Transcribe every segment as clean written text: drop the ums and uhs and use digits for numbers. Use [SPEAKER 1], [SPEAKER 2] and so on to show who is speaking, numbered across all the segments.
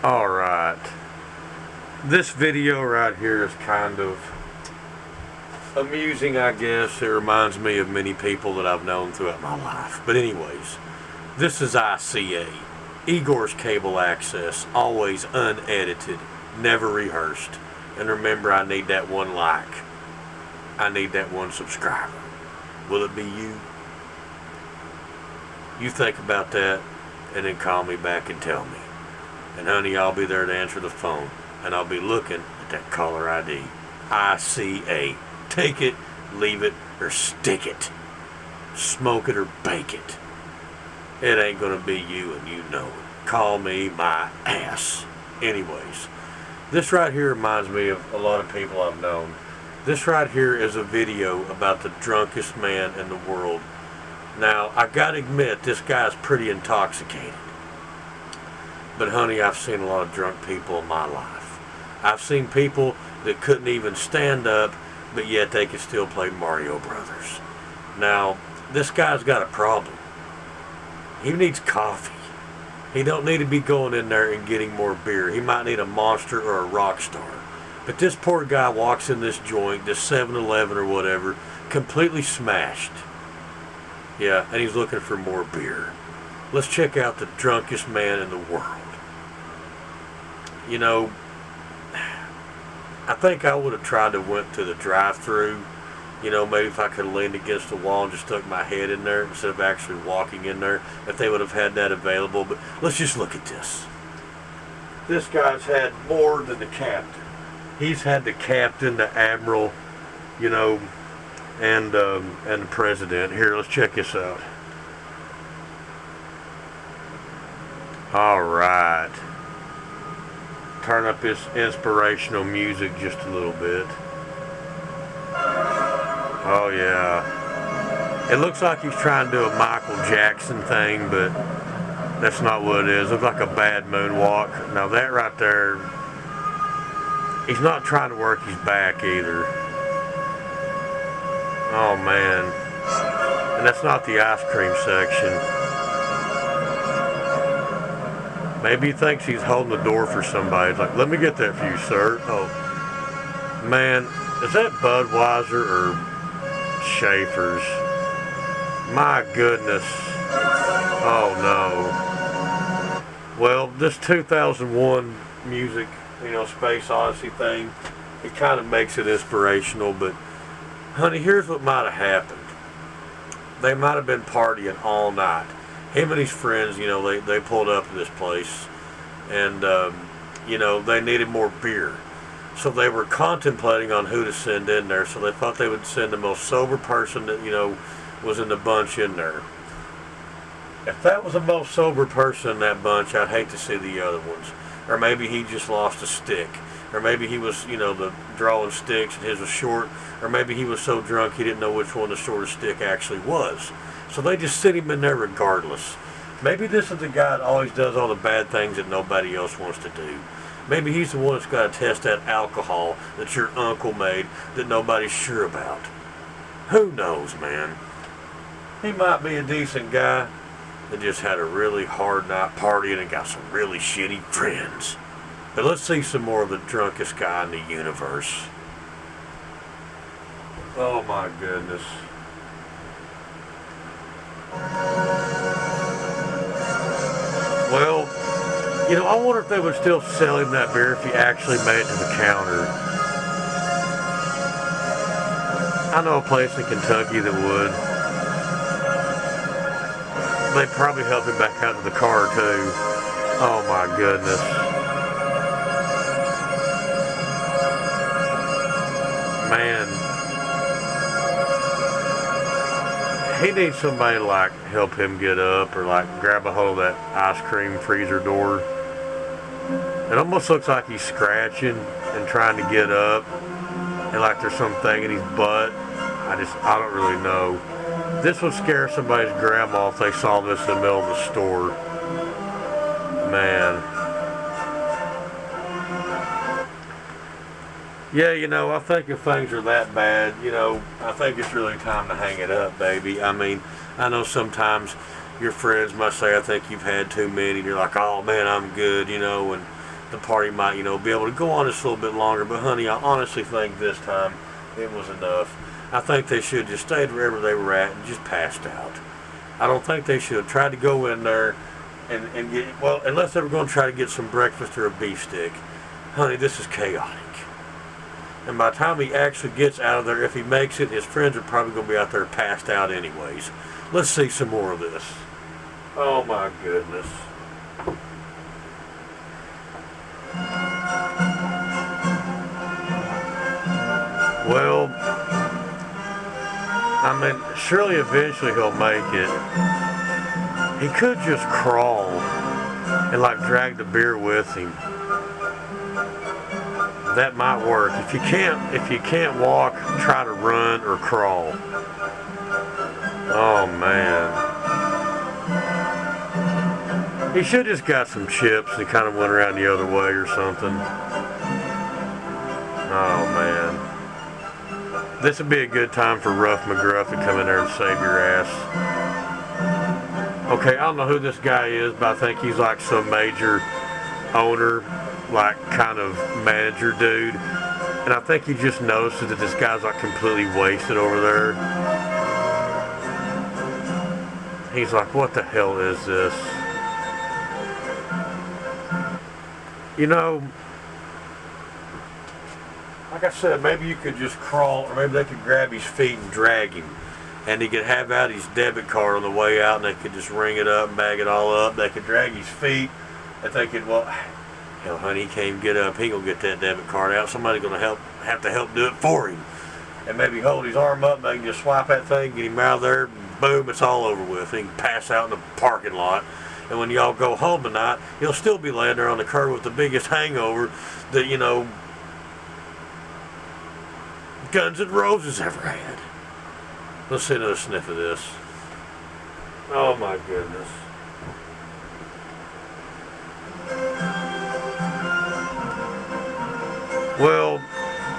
[SPEAKER 1] Alright, this video right here is kind of amusing, I guess. It reminds me of many people that I've known throughout my life. But anyways, this is ICA, Igor's Cable Access, always unedited, never rehearsed. And remember, I need that one like. I need that one subscriber. Will it be you? You think about that and then call me back and tell me. And honey, I'll be there to answer the phone. And I'll be looking at that caller ID. ICA. Take it, leave it, or stick it. Smoke it or bake it. It ain't gonna be you, and you know it. Call me my ass. Anyways, this right here reminds me of a lot of people I've known. This right here is a video about the drunkest man in the world. Now, I gotta admit, this guy's pretty intoxicated. But honey, I've seen a lot of drunk people in my life. I've seen people that couldn't even stand up, but yet they could still play Mario Brothers. Now, this guy's got a problem. He needs coffee. He don't need to be going in there and getting more beer. He might need a Monster or a Rockstar. But this poor guy walks in this joint, this 7-Eleven or whatever, completely smashed. Yeah, and he's looking for more beer. Let's check out the drunkest man in the world. You know, I think I would have tried to went to the drive-thru. You know, maybe if I could have leaned against the wall and just stuck my head in there instead of actually walking in there, if they would have had that available. But let's just look at this. This guy's had more than the captain. He's had the captain, the admiral, you know, and the president. Here, let's check this out. All right. Turn up this inspirational music just a little bit. Oh yeah. It looks like he's trying to do a Michael Jackson thing, but that's not what it is. It looks like a bad moonwalk. Now that right there, he's not trying to work his back either. Oh man. And that's not the ice cream section. Maybe he thinks he's holding the door for somebody. He's like, let me get that for you, sir. Oh, man, is that Budweiser or Schaefer's? My goodness. Oh, no. Well, this 2001 music, you know, Space Odyssey thing, it kind of makes it inspirational. But, honey, here's what might have happened. They might have been partying all night. Him and his friends, you know, they pulled up to this place and, you know, they needed more beer. So they were contemplating on who to send in there. So they thought they would send the most sober person that, you know, was in the bunch in there. If that was the most sober person in that bunch, I'd hate to see the other ones. Or maybe he just lost a stick. Or maybe he was, you know, the drawing sticks and his was short. Or maybe he was so drunk he didn't know which one the shortest stick actually was. So they just sit him in there regardless. Maybe this is the guy that always does all the bad things that nobody else wants to do. Maybe he's the one that's got to test that alcohol that your uncle made that nobody's sure about. Who knows, man? He might be a decent guy that just had a really hard night partying and got some really shitty friends. But let's see some more of the drunkest guy in the universe. Oh my goodness. Well, you know, I wonder if they would still sell him that beer if he actually made it to the counter. I know a place in Kentucky that would. They'd probably help him back out to the car too. Oh my goodness. Man. He needs somebody to like help him get up or like grab a hold of that ice cream freezer door. It almost looks like he's scratching and trying to get up and like there's something in his butt. I don't really know. This would scare somebody's grandma if they saw this in the middle of the store. Man. Yeah, you know, I think if things are that bad, you know, I think it's really time to hang it up, baby. I mean, I know sometimes your friends might say, I think you've had too many, and you're like, oh man, I'm good, you know, and the party might, be able to go on just a little bit longer. But honey, I honestly think this time it was enough. I think they should just stayed wherever they were at and just passed out. I don't think they should have tried to go in there and get, well, unless they were going to try to get some breakfast or a beef stick. Honey, this is chaotic. And by the time he actually gets out of there, if he makes it, his friends are probably going to be out there passed out anyways. Let's see some more of this. Oh my goodness. Well, I mean, surely eventually he'll make it. He could just crawl and like drag the beer with him. That might work. If you can't walk, try to run or crawl. Oh man. He should have just got some chips and kind of went around the other way or something. Oh man. This would be a good time for Rough McGruff to come in there and save your ass. Okay, I don't know who this guy is, but I think he's like some major owner, like kind of manager dude. And I think he just notices that this guy's like completely wasted over there. He's like, what the hell is this? Like I said, maybe you could just crawl, or maybe they could grab his feet and drag him. And he could have out his debit card on the way out, and they could just ring it up and bag it all up. They could drag his feet, and they could, well, hell, honey, he can't even get up. He ain't gonna get that debit card out. Somebody's gonna have to help do it for him. And maybe hold his arm up, and they can just swipe that thing, get him out of there, and boom, it's all over with. He can pass out in the parking lot. And when y'all go home tonight, he'll still be laying there on the curb with the biggest hangover that, Guns N' Roses ever had. Let's see another sniff of this. Oh my goodness. Well,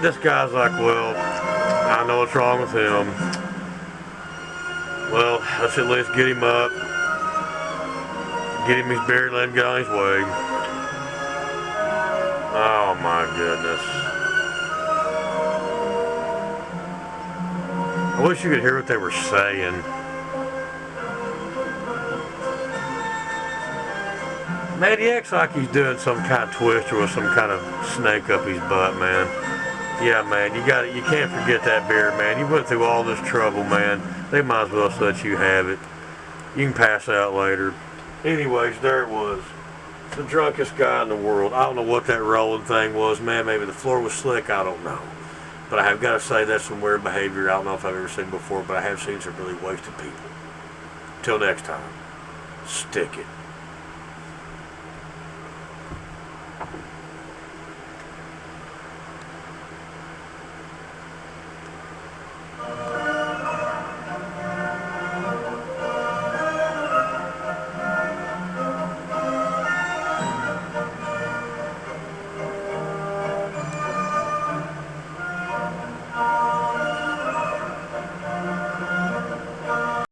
[SPEAKER 1] this guy's like, well, I know what's wrong with him. Well, let's at least get him up. Get him his beer and let him get on his way. Oh my goodness. I wish you could hear what they were saying. Man, he acts like he's doing some kind of twister with some kind of snake up his butt, man. Yeah, man, you can't forget that beer, man. You went through all this trouble, man. They might as well just let you have it. You can pass out later. Anyways, there it was. The drunkest guy in the world. I don't know what that rolling thing was, man. Maybe the floor was slick. I don't know. But I have got to say that's some weird behavior. I don't know if I've ever seen before, but I have seen some really wasted people. Till next time, stick it.